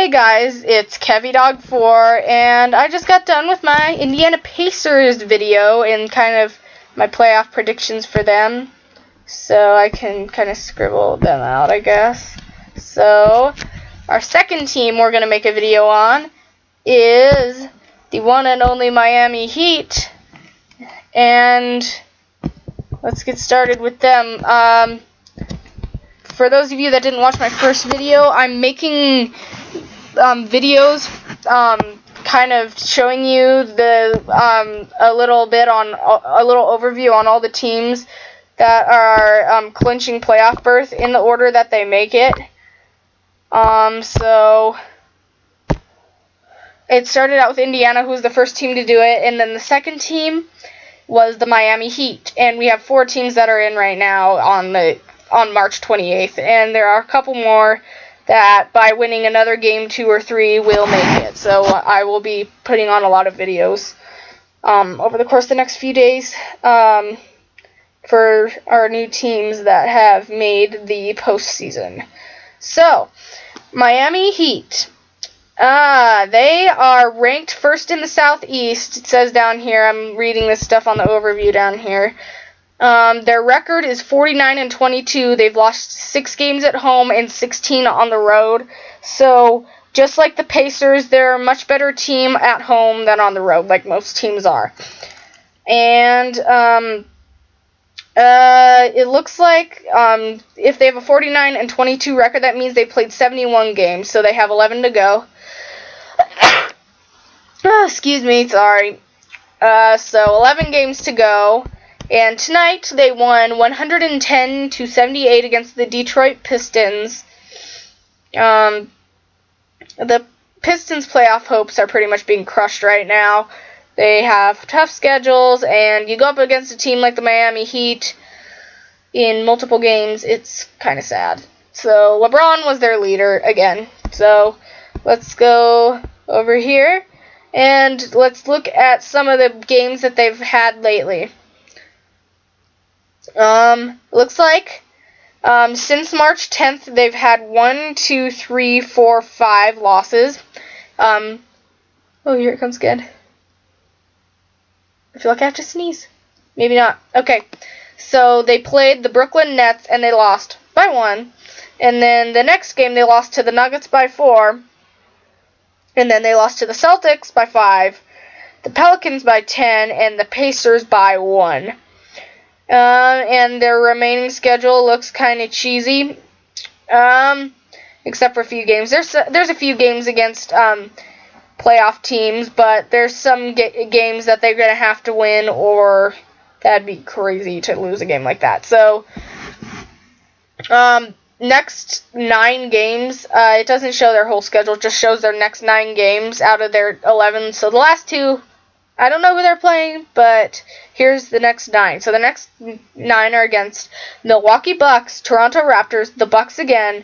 Hey guys, it's KevyDog4, and I just got done with my Indiana Pacers video and kind of my playoff predictions for them. So I can kind of scribble them out, I guess. So, our second team we're going to make a video on is the one and only Miami Heat. And let's get started with them. For those of you that didn't watch my first video, I'm making videos kind of showing you a little overview on all the teams that are clinching playoff berth in the order that they make it. So it started out with Indiana, who was the first team to do it, and then the second team was the Miami Heat, and we have 4 teams that are in right now on March 28th, and there are a couple more that by winning another game 2 or 3 will make it. So I will be putting on a lot of videos over the course of the next few days for our new teams that have made the postseason. So, Miami Heat. They are ranked first in the Southeast. It says down here, I'm reading this stuff on the overview down here. Their record is 49-22. They've lost 6 games at home and 16 on the road. So, just like the Pacers, they're a much better team at home than on the road, like most teams are. And it looks like if they have a 49-22 record, that means they played 71 games. So they have 11 to go. Excuse me, sorry. So 11 games to go. And tonight they won 110-78 against the Detroit Pistons. The Pistons' playoff hopes are pretty much being crushed right now. They have tough schedules, and you go up against a team like the Miami Heat in multiple games, it's kind of sad. So LeBron was their leader again. So let's go over here, and let's look at some of the games that they've had lately. Looks like since March 10th, they've had 1, 2, 3, 4, 5 losses. Oh, here it comes again. I feel like I have to sneeze. Maybe not. Okay. So they played the Brooklyn Nets and they lost by 1. And then the next game they lost to the Nuggets by 4. And then they lost to the Celtics by 5, the Pelicans by 10, and the Pacers by 1. And their remaining schedule looks kind of cheesy, except for a few games. There's a few games against playoff teams, but there's some games that they're going to have to win, or that'd be crazy to lose a game like that. So, next 9 games, it doesn't show their whole schedule, it just shows their next 9 games out of their 11. So the last 2, I don't know who they're playing, but here's the next 9. So the next 9 are against Milwaukee Bucks, Toronto Raptors, the Bucks again,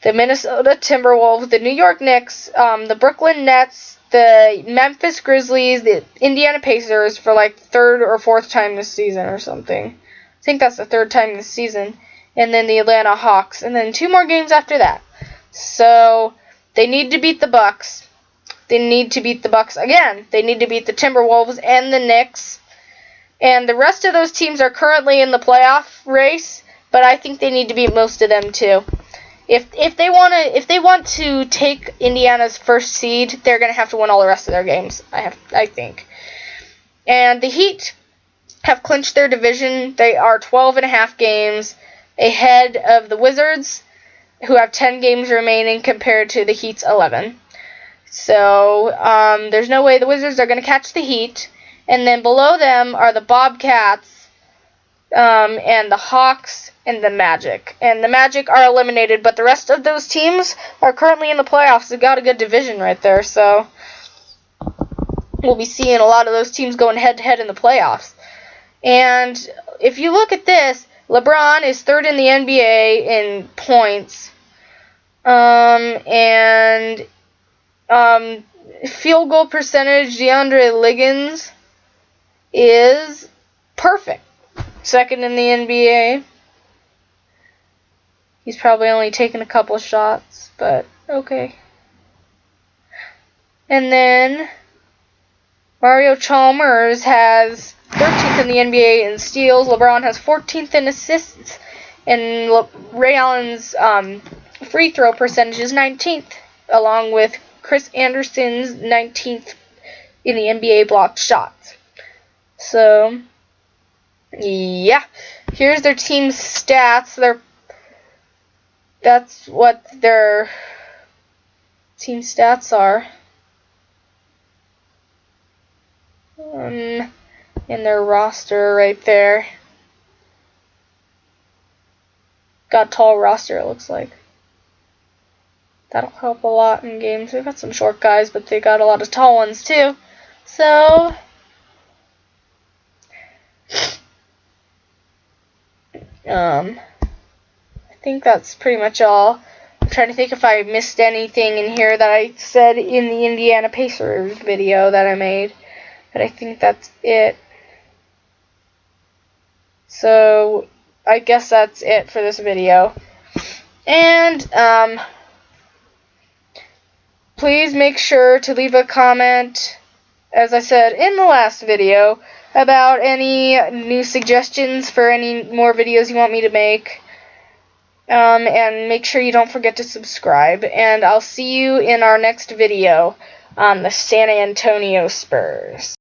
the Minnesota Timberwolves, the New York Knicks, the Brooklyn Nets, the Memphis Grizzlies, the Indiana Pacers for like 3rd or 4th time this season or something. I think that's the 3rd time this season. And then the Atlanta Hawks, and then 2 more games after that. So they need to beat the Bucks. They need to beat the Bucks again. They need to beat the Timberwolves and the Knicks. And the rest of those teams are currently in the playoff race, but I think they need to beat most of them too. If they want to take Indiana's first seed, they're going to have to win all the rest of their games, I think. And the Heat have clinched their division. They are 12.5 games ahead of the Wizards, who have 10 games remaining compared to the Heat's 11. So, there's no way the Wizards are going to catch the Heat. And then below them are the Bobcats, and the Hawks, and the Magic. And the Magic are eliminated, but the rest of those teams are currently in the playoffs. They've got a good division right there, so we'll be seeing a lot of those teams going head-to-head in the playoffs. And if you look at this, LeBron is 3rd in the NBA in points, and field goal percentage, DeAndre Liggins is perfect. 2nd in the NBA. He's probably only taken a couple shots, but okay. And then Mario Chalmers has 13th in the NBA in steals. LeBron has 14th in assists. And Ray Allen's free throw percentage is 19th, along with Chris Anderson's 19th in the NBA blocked shots. So, yeah. Here's their team's stats. That's what their team stats are. In their roster right there. Got a tall roster, it looks like. That'll help a lot in games. They've got some short guys, but they got a lot of tall ones too. So, I think that's pretty much all. I'm trying to think if I missed anything in here that I said in the Indiana Pacers video that I made. But I think that's it. So, I guess that's it for this video. And, please make sure to leave a comment, as I said in the last video, about any new suggestions for any more videos you want me to make. And make sure you don't forget to subscribe. And I'll see you in our next video on the San Antonio Spurs.